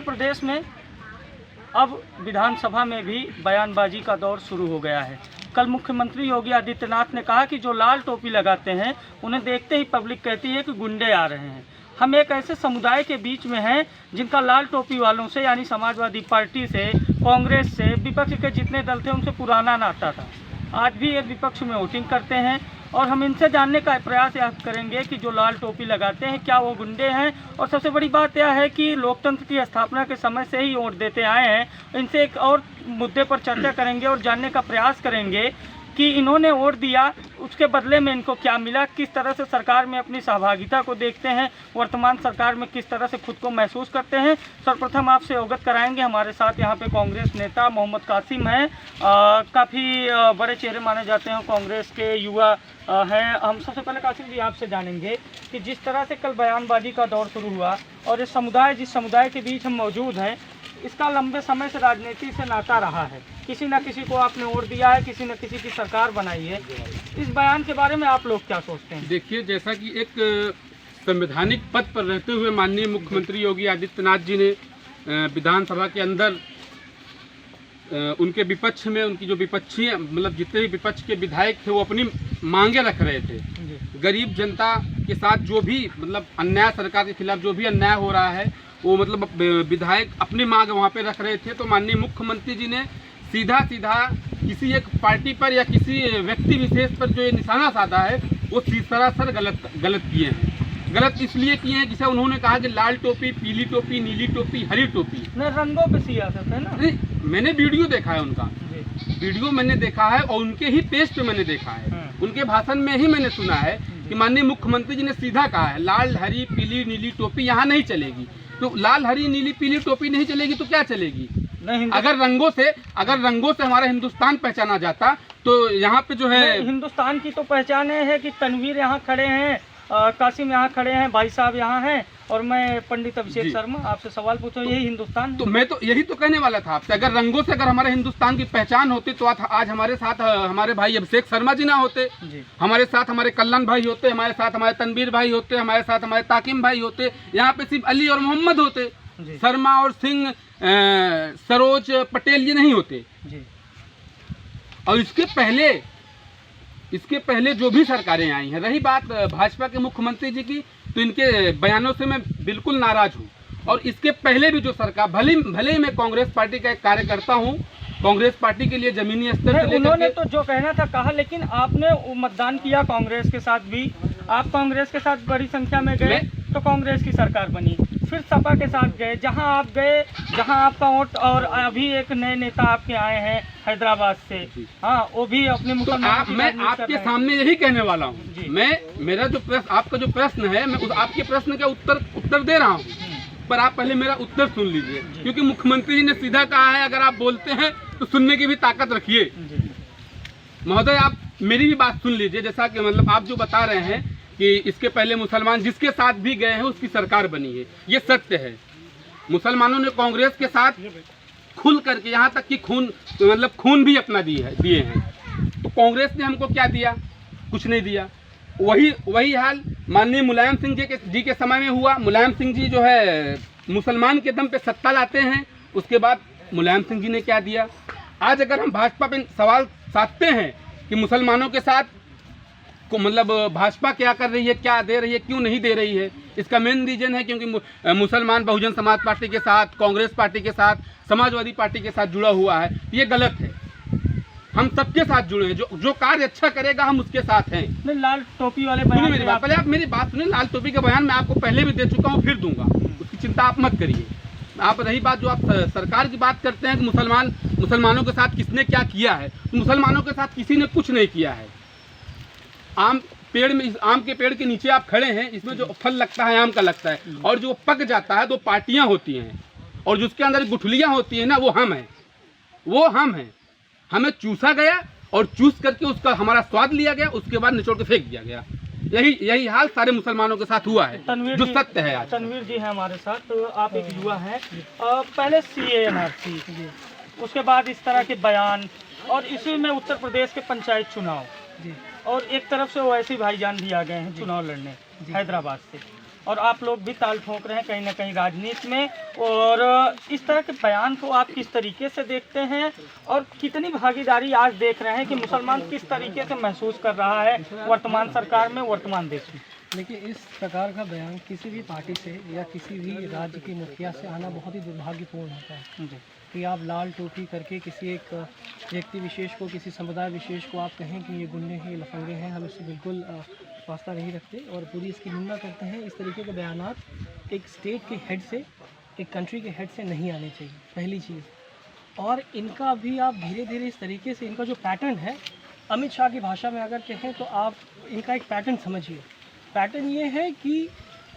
उत्तर प्रदेश में अब विधानसभा में भी बयानबाजी का दौर शुरू हो गया है। कल मुख्यमंत्री योगी आदित्यनाथ ने कहा कि जो लाल टोपी लगाते हैं उन्हें देखते ही पब्लिक कहती है कि गुंडे आ रहे हैं। हम एक ऐसे समुदाय के बीच में हैं जिनका लाल टोपी वालों से यानी समाजवादी पार्टी से, कांग्रेस से, विपक्ष के जितने दल थे उनसे पुराना नाता था। आज भी ये विपक्ष में वोटिंग करते हैं और हम इनसे जानने का प्रयास यह करेंगे कि जो लाल टोपी लगाते हैं क्या वो गुंडे हैं। और सबसे बड़ी बात यह है कि लोकतंत्र की स्थापना के समय से ही वोट देते आए हैं। इनसे एक और मुद्दे पर चर्चा करेंगे और जानने का प्रयास करेंगे कि इन्होंने वोट दिया, उसके बदले में इनको क्या मिला, किस तरह से सरकार में अपनी सहभागिता को देखते हैं, वर्तमान सरकार में किस तरह से खुद को महसूस करते हैं। सर्वप्रथम आपसे अवगत कराएंगे। हमारे साथ यहाँ पे कांग्रेस नेता मोहम्मद कासिम हैं, काफ़ी बड़े चेहरे माने जाते हैं, कांग्रेस के युवा हैं। हम सबसे पहले कासिम जी आपसे जानेंगे कि जिस तरह से कल बयानबाजी का दौर शुरू हुआ और जिस समुदाय के बीच हम मौजूद हैं, इसका लंबे समय से राजनीति से नाता रहा है। किसी न किसी को आपने वोट दिया है, किसी न किसी की सरकार बनाई है। इस बयान के बारे में आप लोग क्या सोचते हैं? देखिए, जैसा कि एक संवैधानिक पद पर रहते हुए माननीय मुख्यमंत्री योगी आदित्यनाथ जी ने विधानसभा के अंदर उनके विपक्ष में उनकी जो विपक्षी मतलब जितने भी विपक्ष के विधायक थे वो अपनी मांगे रख रहे थे। गरीब जनता के साथ जो भी मतलब अन्याय, सरकार के खिलाफ जो भी अन्याय हो रहा है वो मतलब विधायक अपनी मांग वहाँ पे रख रहे थे। तो माननीय मुख्यमंत्री जी ने सीधा किसी एक पार्टी पर या किसी व्यक्ति विशेष पर जो ये निशाना साधा है वो सरासर गलत किए हैं। गलत इसलिए किए हैं जैसे उन्होंने कहा कि लाल टोपी, पीली टोपी, नीली टोपी, हरी टोपी। रंगों पे सियासत है ना? नहीं, मैंने वीडियो देखा है उनका, वीडियो मैंने देखा है और उनके ही पेज पे मैंने देखा है। उनके भाषण में ही मैंने सुना है कि माननीय मुख्यमंत्री जी ने सीधा कहा है लाल, हरी, पीली, नीली टोपी यहाँ नहीं चलेगी। तो लाल, हरी, नीली, पीली टोपी नहीं चलेगी तो क्या चलेगी? अगर रंगों से हमारा हिंदुस्तान पहचाना जाता तो यहाँ पे जो है हिंदुस्तान की तो पहचान है कि तनवीर यहाँ खड़े हैं, कासिम यहाँ खड़े हैं, भाई साहब यहाँ हैं और मैं पंडित अभिषेक शर्मा। आपसे सवाल पूछो, यही हिंदुस्तान है? तो मैं तो यही तो कहने वाला था आपसे। अगर रंगों से अगर हमारे हिंदुस्तान की पहचान होती तो आज हमारे साथ हमारे भाई अभिषेक शर्मा जी ना होते, हमारे साथ हमारे कल्याण भाई होते, हमारे साथ हमारे तनवीर भाई होते, हमारे साथ हमारे ताकिम भाई होते। यहाँ पे सिर्फ अली और मोहम्मद होते, शर्मा और सिंह, सरोज पटेल ये नहीं होते। और इसके पहले जो भी सरकारें आई हैं, रही बात भाजपा के मुख्यमंत्री जी की, तो इनके बयानों से मैं बिल्कुल नाराज हूं। और इसके पहले भी जो सरकार, भले ही मैं कांग्रेस पार्टी का एक कार्यकर्ता हूं, कांग्रेस पार्टी के लिए जमीनी स्तर से उन्होंने तो जो कहना था कहा, लेकिन आपने मतदान किया कांग्रेस के साथ भी, आप कांग्रेस के साथ बड़ी संख्या में गए तो कांग्रेस की सरकार बनी। फिर सपा के साथ गए, जहां आप गए, जहां आपका वोट, और अभी एक नए नेता आपके आए हैं हैदराबाद से, हाँ, वो भी अपने तो मैं आपके सामने यही कहने वाला हूँ। मेरा जो आपका जो प्रश्न है, मैं आपके प्रश्न का उत्तर दे रहा हूँ, पर आप पहले मेरा उत्तर सुन लीजिए, क्योंकि मुख्यमंत्री जी ने सीधा कहा है अगर आप बोलते हैं तो सुनने की भी ताकत रखिए। महोदय, आप मेरी भी बात सुन लीजिए। जैसा कि मतलब आप जो बता रहे हैं कि इसके पहले मुसलमान जिसके साथ भी गए हैं उसकी सरकार बनी है, ये सत्य है। मुसलमानों ने कांग्रेस के साथ खुल करके यहाँ तक कि खून भी अपना दिए हैं। तो कांग्रेस ने हमको क्या दिया? कुछ नहीं दिया। वही हाल माननीय मुलायम सिंह जी के समय में हुआ। मुलायम सिंह जी जो है मुसलमान के दम पे सत्ता लाते हैं, उसके बाद मुलायम सिंह जी ने क्या दिया? आज अगर हम भाजपा पे सवाल साधते हैं कि मुसलमानों के साथ को मतलब भाजपा क्या कर रही है, क्या दे रही है, क्यों नहीं दे रही है, इसका मेन रीजन है क्योंकि मुसलमान बहुजन समाज पार्टी के साथ, कांग्रेस पार्टी के साथ, समाजवादी पार्टी के साथ जुड़ा हुआ है। ये गलत है। हम सबके साथ जुड़े हैं, जो कार्य अच्छा करेगा हम उसके साथ हैं। नहीं, लाल टोपी वाले बयान, पहले आप मेरी बात सुनिए। लाल टोपी का बयान मैं आपको पहले भी दे चुका हूँ, फिर दूंगा, उसकी चिंता आप मत करिए। आप रही बात जो आप सरकार की बात करते हैं कि मुसलमानों के साथ किसने क्या किया है, तो मुसलमानों के साथ किसी ने कुछ नहीं किया है। आम के पेड़ के नीचे आप खड़े हैं, इसमें जो फल लगता है आम का लगता है, और जो पक जाता है 2 पार्टियां होती हैं, और जिसके अंदर गुठलियां होती हैं ना, वो हम हैं। हमें चूसा गया और चूस करके उसका हमारा स्वाद लिया गया, उसके बाद निचोड़ के फेंक दिया गया। यही हाल सारे मुसलमानों के साथ हुआ है, जो सत्य है। आज तनवीर जी है हमारे साथ। तो आप एक युवा हैं, पहले CA/NRC, उसके बाद इस तरह के बयान, और इसी में उत्तर प्रदेश के पंचायत चुनाव, और एक तरफ से ओवैसी भाईजान भी आ गए हैं चुनाव लड़ने हैदराबाद से। और आप लोग भी ताल ठोक रहे हैं कहीं ना कहीं राजनीति में। और इस तरह के बयान को आप किस तरीके से देखते हैं और कितनी भागीदारी आज देख रहे हैं कि मुसलमान किस तरीके से महसूस कर रहा है वर्तमान सरकार में, वर्तमान देश में? देखिए, इस प्रकार का बयान किसी भी पार्टी से या किसी भी राज्य की मुखिया से आना बहुत ही दुर्भाग्यपूर्ण होता है कि आप लाल टोपी करके किसी एक व्यक्ति विशेष को, किसी समुदाय विशेष को आप कहें कि ये गुंडे हैं, ये लफंगे हैं। हम इससे बिल्कुल वास्ता नहीं रखते और पूरी इसकी निंदा करते हैं। इस तरीके के बयानात एक स्टेट के हेड से, एक कंट्री के हेड से नहीं आने चाहिए, पहली चीज़। और इनका भी आप धीरे धीरे इस तरीके से, इनका जो पैटर्न है, अमित शाह की भाषा में अगर कहें तो आप इनका एक पैटर्न समझिए। पैटर्न ये है कि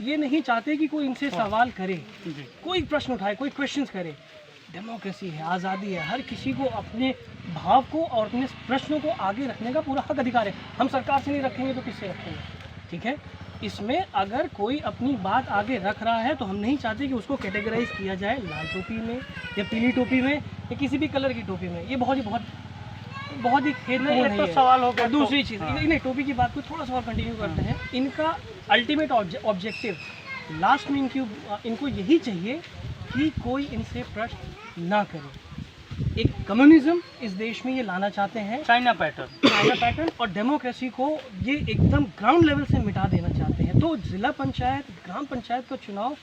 ये नहीं चाहते कि कोई इनसे सवाल करे, कोई प्रश्न उठाए, कोई क्वेश्चंस करे। डेमोक्रेसी है, आज़ादी है, हर किसी को अपने भाव को और अपने प्रश्नों को आगे रखने का पूरा हक अधिकार है। हम सरकार से नहीं रखेंगे तो किससे रखेंगे? ठीक है, इसमें अगर कोई अपनी बात आगे रख रहा है तो हम नहीं चाहते कि उसको कैटेगराइज किया जाए लाल टोपी में या पीली टोपी में या किसी भी कलर की टोपी में। ये बहुत ही खेदपूर्ण है। तो सवाल हो गया। दूसरी चीज़, नहीं, टोपी की बात को थोड़ा सा और कंटिन्यू करते हैं। इनका अल्टीमेट ऑब्जेक्टिव लास्ट में इनको यही चाहिए कि कोई इनसे प्रश्न ना करे। एक कम्युनिज्म इस देश में ये लाना चाहते हैं, चाइना पैटर्न, और डेमोक्रेसी को ये एकदम ग्राउंड लेवल से मिटा देना चाहते हैं। तो जिला पंचायत, ग्राम पंचायत का चुनाव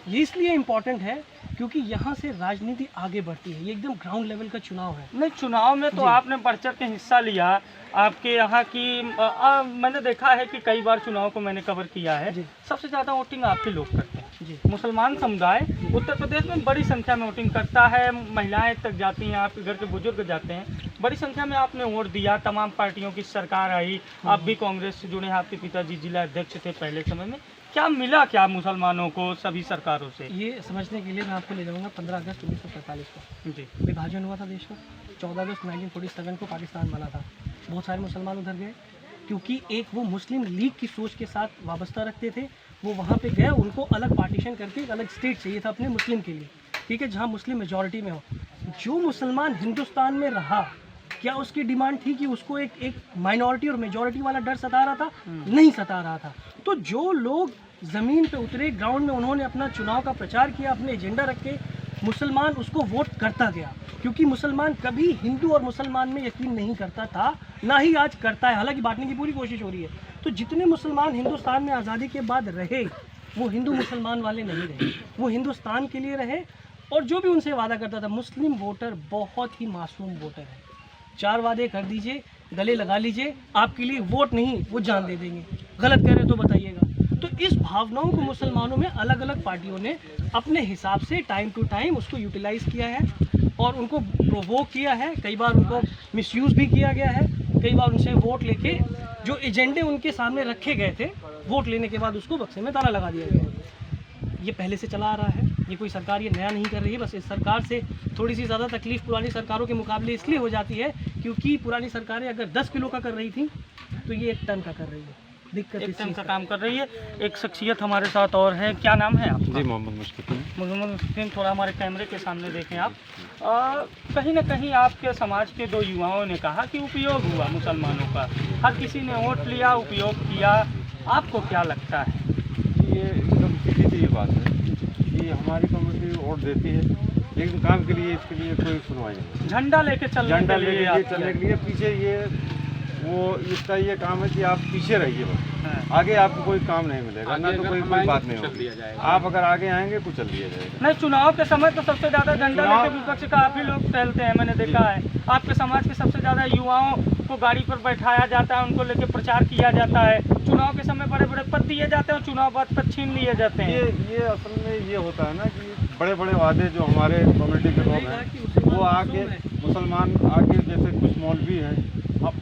ये इसलिए इम्पोर्टेंट है क्योंकि यहाँ से राजनीति आगे बढ़ती है। ये एकदम ग्राउंड लेवल का चुनाव है। नहीं, चुनाव में तो आपने बढ़ चढ़ के हिस्सा लिया। आपके यहाँ की मैंने देखा है कि कई बार चुनाव को मैंने कवर किया है। सबसे ज़्यादा वोटिंग आपके लोग करते हैं। मुसलमान समुदाय उत्तर प्रदेश में बड़ी संख्या में वोटिंग करता है। महिलाएं तक जाती हैं, आपके घर के बुजुर्ग जाते हैं। बड़ी संख्या में आपने वोट दिया, तमाम पार्टियों की सरकार आई, आप भी कांग्रेस से जुड़े हैं, आपके पिताजी जिला अध्यक्ष थे पहले समय में। क्या मिला क्या मुसलमानों को सभी सरकारों से? ये समझने के लिए मैं आपको ले जाऊँगा 15 अगस्त 1947 को। जी, विभाजन हुआ था देश का। 14 अगस्त 1947 को पाकिस्तान बना था। बहुत सारे मुसलमान उधर गए क्योंकि एक वो मुस्लिम लीग की सोच के साथ वाबस्ता रखते थे। वो वहाँ पे गए, उनको अलग पार्टीशन करके एक अलग स्टेट चाहिए था अपने मुस्लिम के लिए, ठीक है, जहाँ मुस्लिम मेजॉरिटी में हो। जो मुसलमान हिंदुस्तान में रहा, क्या उसकी डिमांड थी कि उसको एक माइनॉरिटी और मेजॉरिटी वाला डर सता रहा था? नहीं सता रहा था। तो जो लोग ज़मीन पे उतरे, ग्राउंड में, उन्होंने अपना चुनाव का प्रचार किया, अपने एजेंडा रखे, मुसलमान उसको वोट करता गया। क्योंकि मुसलमान कभी हिंदू और मुसलमान में यकीन नहीं करता था, ना ही आज करता है। हालांकि बांटने की पूरी कोशिश हो रही है। तो जितने मुसलमान हिंदुस्तान में आज़ादी के बाद रहे, वो हिंदू मुसलमान वाले नहीं रहे, वो हिंदुस्तान के लिए रहे। और जो भी उनसे वादा करता था, मुस्लिम वोटर बहुत ही मासूम वोटर है। 4 वादे कर दीजिए, गले लगा लीजिए, आपके लिए वोट नहीं, वो जान दे देंगे। गलत कह रहे तो बताइएगा। तो इस भावनाओं को मुसलमानों में अलग अलग पार्टियों ने अपने हिसाब से टाइम टू टाइम उसको यूटिलाइज़ किया है और उनको प्रोवोक किया है। कई बार उनको मिसयूज़ भी किया गया है। कई बार उनसे वोट लेके जो एजेंडे उनके सामने रखे गए थे, वोट लेने के बाद उसको बक्से में ताला लगा दिया गया। ये पहले से चला आ रहा है। ये कोई सरकार ये नया नहीं कर रही है। बस इस सरकार से थोड़ी सी ज़्यादा तकलीफ पुरानी सरकारों के मुकाबले इसलिए हो जाती है क्योंकि पुरानी सरकारें अगर 10 किलो का कर रही थी तो ये 1 टन का कर रही है। दिक्कत 1 टन का काम कर रही है। एक शख्सियत हमारे साथ और है, क्या नाम है आपका? जी, मोहम्मद मुश्किल। थोड़ा हमारे कैमरे के सामने देखें आप। कहीं ना कहीं आपके समाज के 2 युवाओं ने कहा कि उपयोग हुआ मुसलमानों का, हर किसी ने वोट लिया, उपयोग किया। आपको क्या लगता है? ये एकदम सीधी बात है कि हमारी कम्युनिटी वोट देती है, लेकिन काम के लिए इसके लिए कोई सुनवाई नहीं। झंडा लेके चलने के लिए पीछे ये वो इसका ये काम है कि आप पीछे रहिए बस। आगे आपको कोई काम नहीं मिलेगा, ना तो कोई बात नहीं होगी। आप अगर आगे आएंगे कुछ चल दिया जाएगा। नहीं, चुनाव के समय तो सबसे ज़्यादा झंडा लेके विपक्ष का आप ही लोग टहलते हैं, मैंने देखा है। आपके समाज के सबसे ज़्यादा युवाओं को गाड़ी पर बैठाया जाता है, उनको लेके प्रचार किया जाता है। चुनाव के समय बड़े बड़े पद दिए जाते हैं और चुनाव बाद पद छीन लिए जाते हैं। ये असल में ये होता है ना कि बड़े बड़े वादे जो हमारे कम्युनिटी के लोग हैं, वो आके मुसलमान आके, जैसे कुछ मौलवी हैं,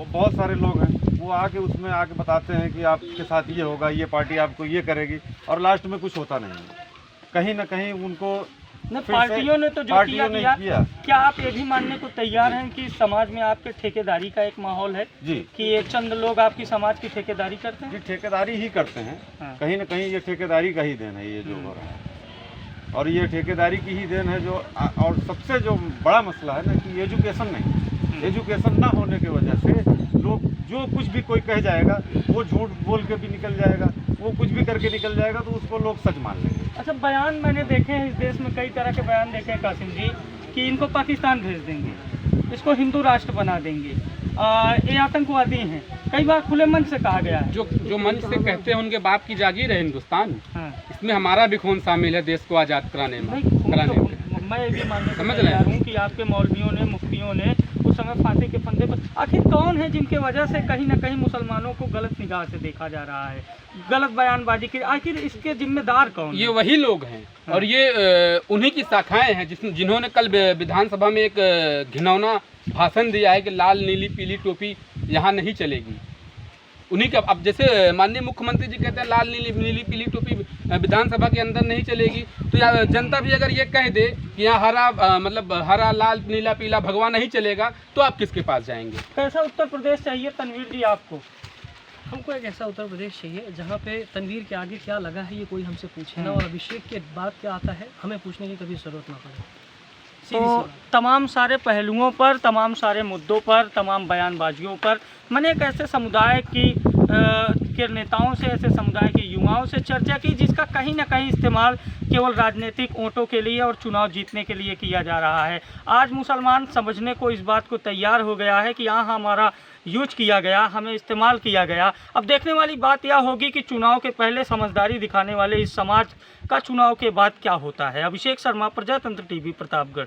बहुत सारे लोग हैं, वो आके उसमें आके बताते हैं कि आपके साथ ये होगा, ये पार्टी आपको ये करेगी, और लास्ट में कुछ होता नहीं है। कहीं ना कहीं उनको पार्टियों ने तो जो किया। क्या आप ये भी मानने को तैयार हैं कि समाज में आपके ठेकेदारी का एक माहौल है? जी, कि ये चंद लोग आपकी समाज की ठेकेदारी करते हैं? जी, ठेकेदारी ही करते हैं। कहीं ना कहीं ये ठेकेदारी का ही देन है ये जो हो रहा है, और ये ठेकेदारी की ही देन है जो। और सबसे जो बड़ा मसला है ना कि एजुकेशन नहीं, एजुकेशन ना होने की वजह से लोग जो कुछ भी कोई कह जाएगा वो झूठ बोल के भी निकल जाएगा, वो कुछ भी करके निकल जाएगा तो उसको लोग सच मान लेंगे। अच्छा, बयान मैंने देखे हैं इस देश में, कई तरह के बयान देखे हैं कासिम जी, कि इनको पाकिस्तान भेज देंगे, इसको हिंदू राष्ट्र बना देंगे, ये आतंकवादी हैं, कई बार खुले मन से कहा गया है। जो मंच से कहते हैं उनके बाप की जागीर है हिंदुस्तान, हाँ। इसमें हमारा भी खून शामिल है देश को आज़ाद कराने में। मैं ये भी मानने को समझ तैयार रहे हूँ कि आपके मौलवियों ने, मुफ्तियों ने उस समय फांसी के फंदे पर, आखिर कौन है जिनके वजह से कहीं ना कहीं मुसलमानों को गलत निगाह से देखा जा रहा है, गलत बयानबाजी की, आखिर इसके जिम्मेदार कौन है? ये वही लोग हैं और ये उन्हीं की शाखाएं हैं जिन्होंने कल विधानसभा में एक घिनौना भाषण दिया है कि लाल नीली पीली टोपी यहाँ नहीं चलेगी। उन्हीं का, अब जैसे माननीय मुख्यमंत्री जी कहते हैं लाल नीली पीली टोपी विधानसभा के अंदर नहीं चलेगी, तो जनता भी अगर ये कह दे कि यहाँ हरा लाल नीला पीला भगवा नहीं चलेगा, तो आप किसके पास जाएंगे? कैसा उत्तर प्रदेश चाहिए तनवीर जी आपको? हमको एक ऐसा उत्तर प्रदेश चाहिए जहाँ पे तनवीर के आगे क्या लगा है ये कोई हमसे पूछे ना, और अभिषेक के बाद क्या आता है हमें पूछने की कभी ज़रूरत ना पड़े। तो तमाम सारे पहलुओं पर, तमाम सारे मुद्दों पर, तमाम बयानबाजियों पर मैंने एक ऐसे समुदाय के नेताओं से, ऐसे समुदाय के युवाओं से चर्चा की जिसका कहीं ना कहीं इस्तेमाल केवल राजनीतिक वोटों के लिए और चुनाव जीतने के लिए किया जा रहा है। आज मुसलमान समझने को, इस बात को तैयार हो गया है कि यहाँ हमारा यूज किया गया, हमें इस्तेमाल किया गया। अब देखने वाली बात यह होगी कि चुनाव के पहले समझदारी दिखाने वाले इस समाज का चुनाव के बाद क्या होता है। अभिषेक शर्मा, प्रजातंत्र टीवी, प्रतापगढ़।